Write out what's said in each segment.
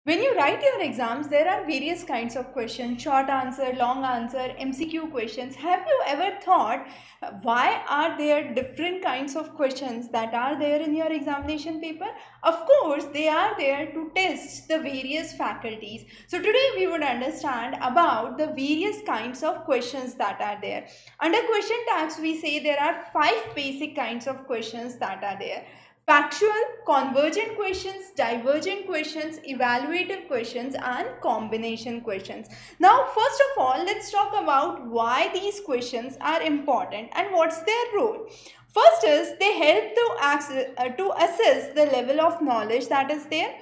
When you write your exams, there are various kinds of questions, short answer, long answer, MCQ questions. Have you ever thought why are there different kinds of questions that are there in your examination paper? Of course, they are there to test the various faculties. So today we would understand about the various kinds of questions that are there. Under question tags, we say there are 5 basic kinds of questions that are there. Factual, convergent questions, divergent questions, evaluative questions and combination questions. Now first of all, let's talk about why these questions are important and what's their role. First is they help to assess the level of knowledge that is there.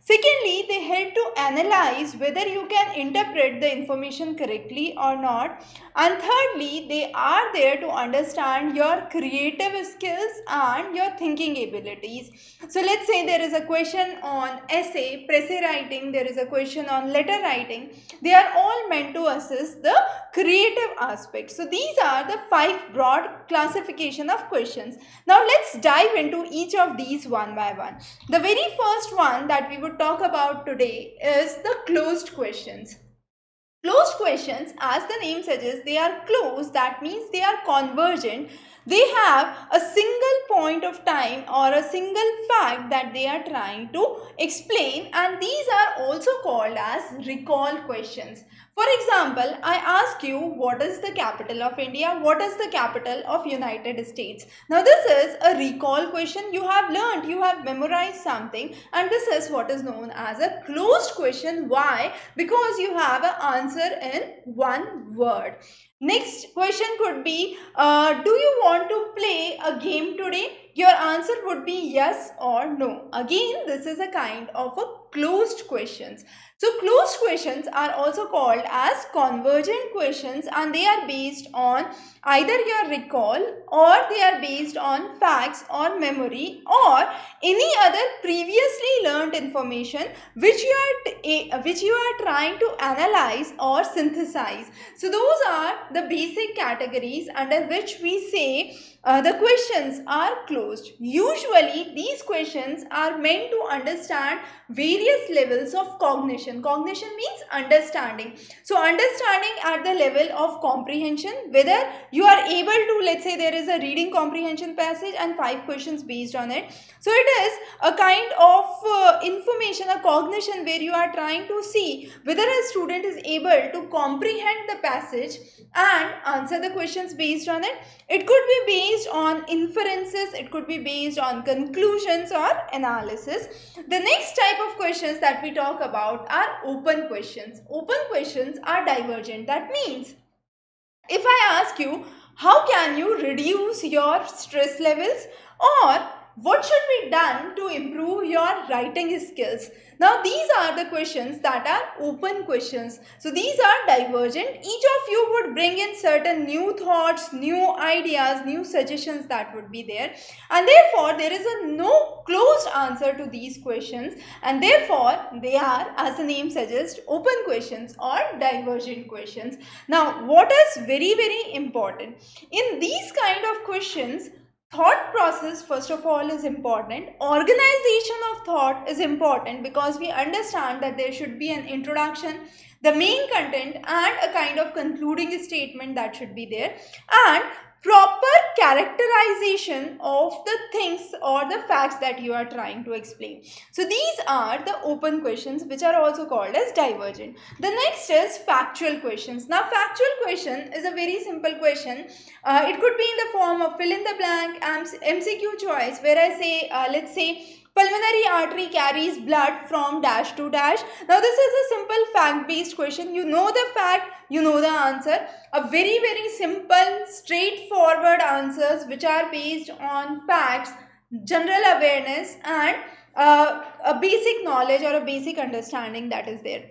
Secondly, they help to analyze whether you can interpret the information correctly or not. And thirdly, they are there to understand your creative skills and your thinking abilities. So let's say there is a question on essay, writing, there is a question on letter writing. They are all meant to assess the creative aspects. So these are the 5 broad classification of questions. Now let's dive into each of these one by one. The very first one that we would talk about today is the closed questions. Closed questions, as the name suggests, they are closed. That means they are convergent. They have a single point of time or a single fact that they are trying to explain, and these are also called as recall questions. For example, I ask you, what is the capital of India? What is the capital of United States? Now this is a recall question. You have learned, you have memorized something, and this is what is known as a closed question. Why? Because you have an answer in one word. Next question could be, do you want to play a game today? Your answer would be yes or no. Again, this is a kind of a closed questions. So closed questions are also called as convergent questions, and they are based on either your recall or they are based on facts or memory or any other previously learned information which you are trying to analyze or synthesize. So those are the basic categories under which we say the questions are closed. Usually these questions are meant to understand various levels of cognition. Cognition means understanding. So understanding at the level of comprehension, whether you are able to, let's say there is a reading comprehension passage and 5 questions based on it. So it is a kind of information, a cognition where you are trying to see whether a student is able to comprehend the passage and answer the questions based on it. It could be based on inferences, it could be based on conclusions or analysis. The next type of questions that we talk about are open questions. Open questions are divergent. That means if I ask you, how can you reduce your stress levels, or what should be done to improve your writing skills? Now these are the questions that are open questions. So these are divergent. Each of you would bring in certain new thoughts, new ideas, new suggestions that would be there, and therefore there is a no closed answer to these questions, and therefore they are, as the name suggests, open questions or divergent questions. Now what is very important in these kind of questions? Thought process first of all is important. Organization of thought is important because we understand that there should be an introduction, the main content and a kind of concluding statement that should be there, and proper characterization of the things or the facts that you are trying to explain. So these are the open questions which are also called as divergent. The next is factual questions. Now factual question is a very simple question. It could be in the form of fill in the blank, MCQ choice, where I say, let's say, pulmonary artery carries blood from dash to dash. Now this is a simple fact based question. You know the fact, you know the answer. A very simple straightforward answers which are based on facts, general awareness and a basic knowledge or a basic understanding that is there.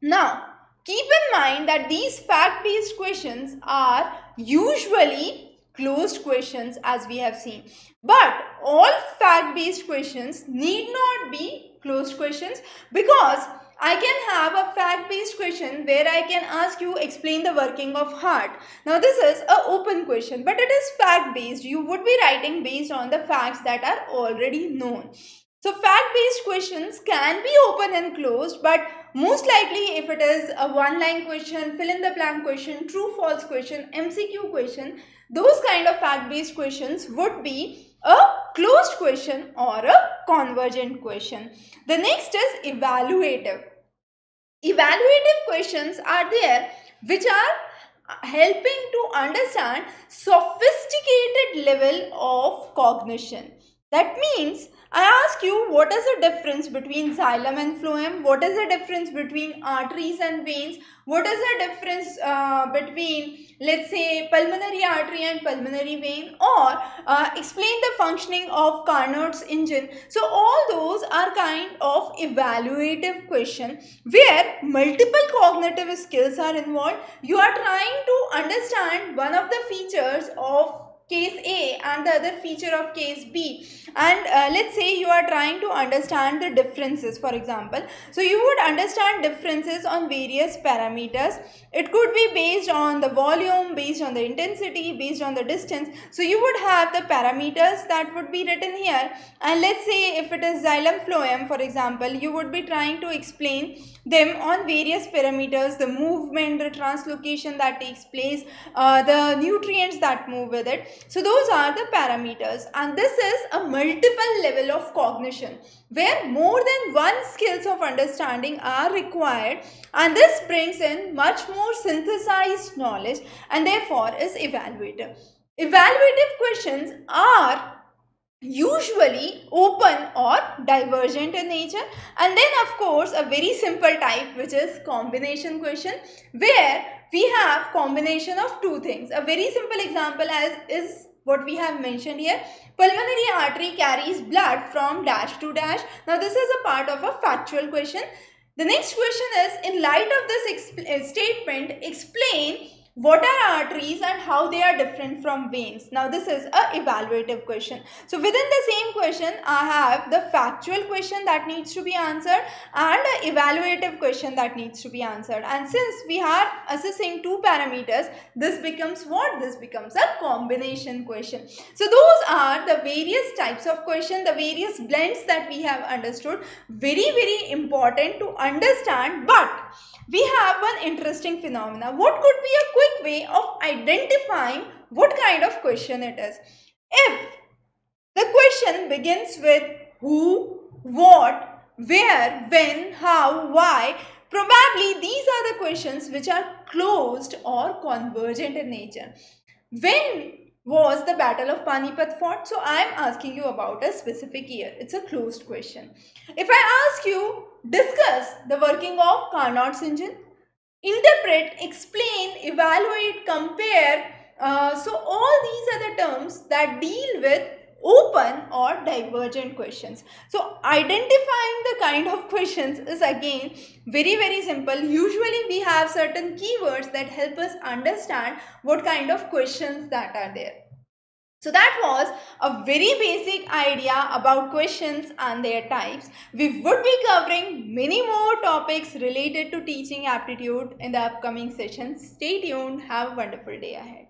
Now keep in mind that these fact based questions are usually closed questions, as we have seen, but all fact based questions need not be closed questions, because I can have a fact based question where I can ask you explain the working of heart. Now this is an open question, but it is fact based. You would be writing based on the facts that are already known. So fact-based questions can be open and closed, but most likely if it is a one-line question, fill-in-the-blank question, true-false question, MCQ question, those kind of fact-based questions would be a closed question or a convergent question. The next is evaluative. Evaluative questions are there which are helping to understand sophisticated level of cognition. That means I ask you, what is the difference between xylem and phloem? What is the difference between arteries and veins? What is the difference between, let's say, pulmonary artery and pulmonary vein? Or explain the functioning of Carnot's engine. So all those are kind of evaluative question where multiple cognitive skills are involved. You are trying to understand one of the features of case A and the other feature of case B, and let's say you are trying to understand the differences, for example. So you would understand differences on various parameters. It could be based on the volume, based on the intensity, based on the distance. So you would have the parameters that would be written here, and let's say if it is xylem phloem, for example, you would be trying to explain them on various parameters, the movement, the translocation that takes place, the nutrients that move with it. So those are the parameters, and this is a multiple level of cognition where more than one skills of understanding are required, and this brings in much more synthesized knowledge and therefore is evaluative. Evaluative questions are usually open or divergent in nature, and then of course a very simple type which is combination question where we have combination of two things. A very simple example is what we have mentioned here. Pulmonary artery carries blood from dash to dash. Now this is a part of a factual question. The next question is, in light of this statement, explain what are arteries and how they are different from veins. Now this is a evaluative question. So within the same question, I have the factual question that needs to be answered and an evaluative question that needs to be answered. And since we are assessing two parameters, this becomes what? This becomes a combination question. So those are the various types of question, the various blends that we have understood. Very, very important to understand, but we have one interesting phenomena. What could be a quick way of identifying what kind of question it is? If the question begins with who, what, where, when, how, why, probably these are the questions which are closed or convergent in nature. When was the Battle of Panipat fought? So I am asking you about a specific year. It's a closed question. If I ask you, discuss the working of Carnot's engine, interpret, explain, evaluate, compare. So all these are the terms that deal with open or divergent questions. So identifying the kind of questions is again very, very simple. Usually we have certain keywords that help us understand what kind of questions that are there. So that was a very basic idea about questions and their types. We would be covering many more topics related to teaching aptitude in the upcoming sessions. Stay tuned. Have a wonderful day ahead.